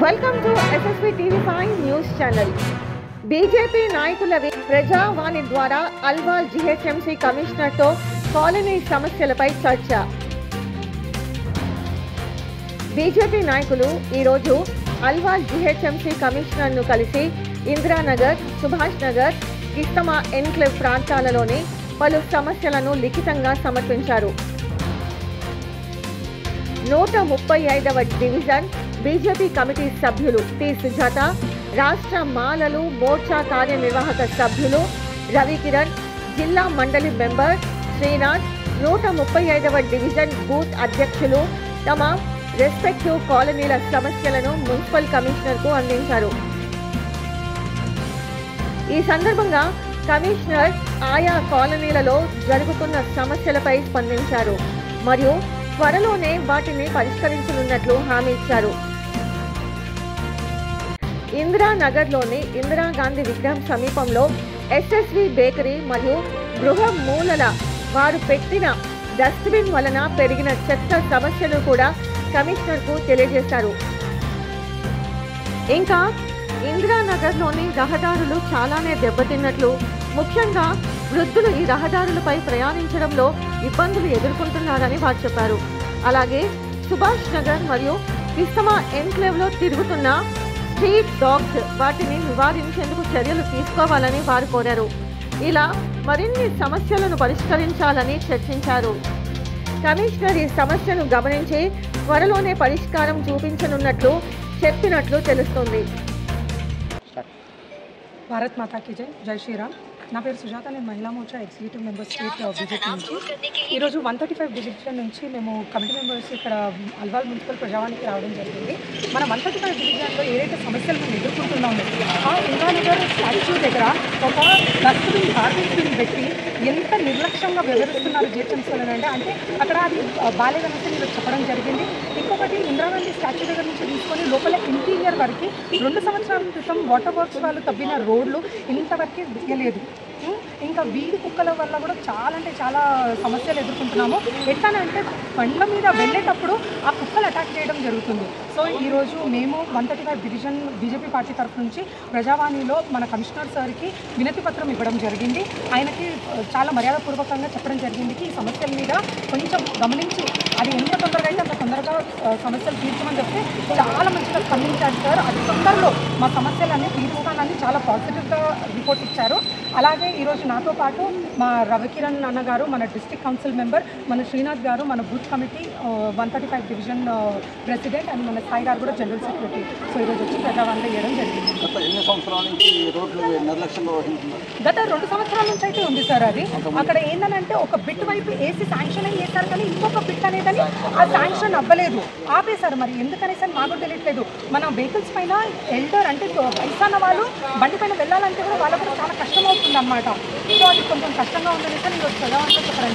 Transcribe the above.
Welcome to SSV TV5 news channel. BJP నాయకుల ప్రజావాణి ద్వారా Alwal GHMC కమిషనర్తో colony సమస్యలపై చర్చ. బీజేపీ నాయకులు ఈరోజు అల్వాల్ GHMC కమిషనర్ను కలిసి ఇందిరానగర్, సుభాష్ నగర్, కిస్తమా ఎన్క్లేవ్ ప్రాంతాలలోని పలు సమస్యలను లిఖితంగా సమర్పించారు. 135వ డివిజన్ బీజేపీ కమిటీ సభ్యులు టి సుజాత, రాష్ట్ర మాలలు మోర్చా కార్యనిర్వాహక సభ్యులు రవికిరణ్, జిల్లా మండలి మెంబర్ శ్రీనాథ్, 135వ డివిజన్ బూత్ అధ్యక్షులు తమ రెస్పెక్టివ్ కాలనీల సమస్యలను మున్సిపల్ కమిషనర్కు అందించారు. ఈ సందర్భంగా కమిషనర్ ఆయా కాలనీలలో జరుగుతున్న సమస్యలపై స్పందించారు మరియు త్వరలోనే వాటిని పరిష్కరించనున్నట్లు హామీ ఇచ్చారు. ఇందిరానగర్లోని ఇందిరాగాంధీ విగ్రహం సమీపంలో SSV బేకరీ మరియు గృహ మూలల వారు పెట్టిన డస్ట్బిన్ వలన పెరిగిన చెత్త సమస్యను కూడా కమిషనర్కు తెలియజేశారు. ఇంకా ఇందిరానగర్లోని రహదారులు చాలానే దెబ్బతిన్నట్లు, ముఖ్యంగా వృద్ధులు ఈ రహదారులపై ప్రయాణించడంలో ఇబ్బందులు ఎదుర్కొంటున్నారని వారు చెప్పారు. అలాగే సుభాష్ నగర్ మరియు కిస్తమా ఎన్క్లేవ్లో తిరుగుతున్న స్ట్రీట్ డాగ్స్ వాటిని నివారించేందుకు చర్యలు తీసుకోవాలని వారు కోరారు. ఇలా మరిన్ని సమస్యలను పరిష్కరించాలని చర్చించారు. కమిషనర్ ఈ సమస్యను గమనించి త్వరలోనే పరిష్కారం చూపించనున్నట్లు చెప్పినట్లు తెలుస్తుంది. భారత్ మాతాకి జై, జై శ్రీరామ్. నా పేరు సుజాత, నేను మహిళా Morcha executive member state BJP నుంచి. ఈరోజు 135 డివిజన్ నుంచి మేము కమిటీ మెంబర్స్ ఇక్కడ అల్వాల్ మున్సిపల్ ప్రజావానికి రావడం జరిగింది. మన 135 డివిజన్లో ఏదైతే సమస్యలు మనం ఎదుర్కొంటున్నామో ఆ ఇందిరానగర్ స్టాచ్యూ దగ్గర ఒక డస్ట్బిన్ గార్బేజ్ బిన్ పెట్టి ఎంత నిర్లక్ష్యంగా వ్యవహరిస్తున్నారు GHMC అంటే అక్కడ అది బాలేదనేసి మీరు చెప్పడం జరిగింది. ఇంకొకటి ఇందిరాగాంధీ స్టాచ్యూ దగ్గర నుంచి తీసుకొని లోపల ఇంటీరియర్ వరకు 2 సంవత్సరాల క్రితం వాటర్ వర్క్స్ వాళ్ళు తవ్విన రోడ్లు ఇంతవరకు దిగలేదు. ఇంకా వీధి కుక్కల వల్ల కూడా చాలా సమస్యలు ఎదుర్కొంటున్నాము. ఎట్లానంటే బండ్ల మీద వెళ్ళేటప్పుడు ఆ కుక్కలు అటాక్ చేయడం జరుగుతుంది. సో ఈరోజు మేము 135 డివిజన్ బీజేపీ పార్టీ తరఫు నుంచి ప్రజావాణిలో మన కమిషనర్ సార్కి వినతి పత్రం ఇవ్వడం జరిగింది. ఆయనకి చాలా మర్యాదపూర్వకంగా చెప్పడం జరిగింది ఈ సమస్యల మీద కొంచెం గమనించి అది ఎంత తొందరగా అయితే అంత తొందరగా సమస్యలు తీర్చమని చెప్తే చాలా మంచిగా స్పందించారు సార్. అది తొందరలో మా సమస్యలన్నీ తీర్చుకోవాలని చాలా పాజిటివ్గా రిపోర్ట్ ఇచ్చారు. అలాగే ఈరోజు నాతో పాటు మా రవికిరణ్ అన్న గారు, మన డిస్ట్రిక్ట్ కౌన్సిల్ మెంబర్, మన శ్రీనాథ్ గారు, మన booth committee 135 division president and మన సాయి గారు కూడా జనరల్ సెక్రటరీ. సో ఈరోజు వచ్చి ప్రజావాణిలో చేయడం జరిగింది. గత 2 సంవత్సరాల నుంచి అయితే ఉంది సార్. అది అక్కడ ఏంటంటే ఒక బిట్ వైపు వేసి శాంక్షన్ అయ్యి వేశారు కానీ ఇంకొక బిట్ అనేదని ఆ శాంక్షన్ అవ్వలేదు, ఆపేశారు. మరి ఎందుకనేసి మాకు తెలియట్లేదు. మన వెహికల్స్ పైన ఎల్డర్ అంటే వయసాన వాళ్ళు బండి పైన వెళ్ళాలంటే కూడా వాళ్ళకు కూడా చాలా కష్టం అవుతుంది అన్నమాట. సో అది కొంచెం కష్టంగా ఉందనేసి ఈరోజు ప్రజావాణిలో చెప్పడం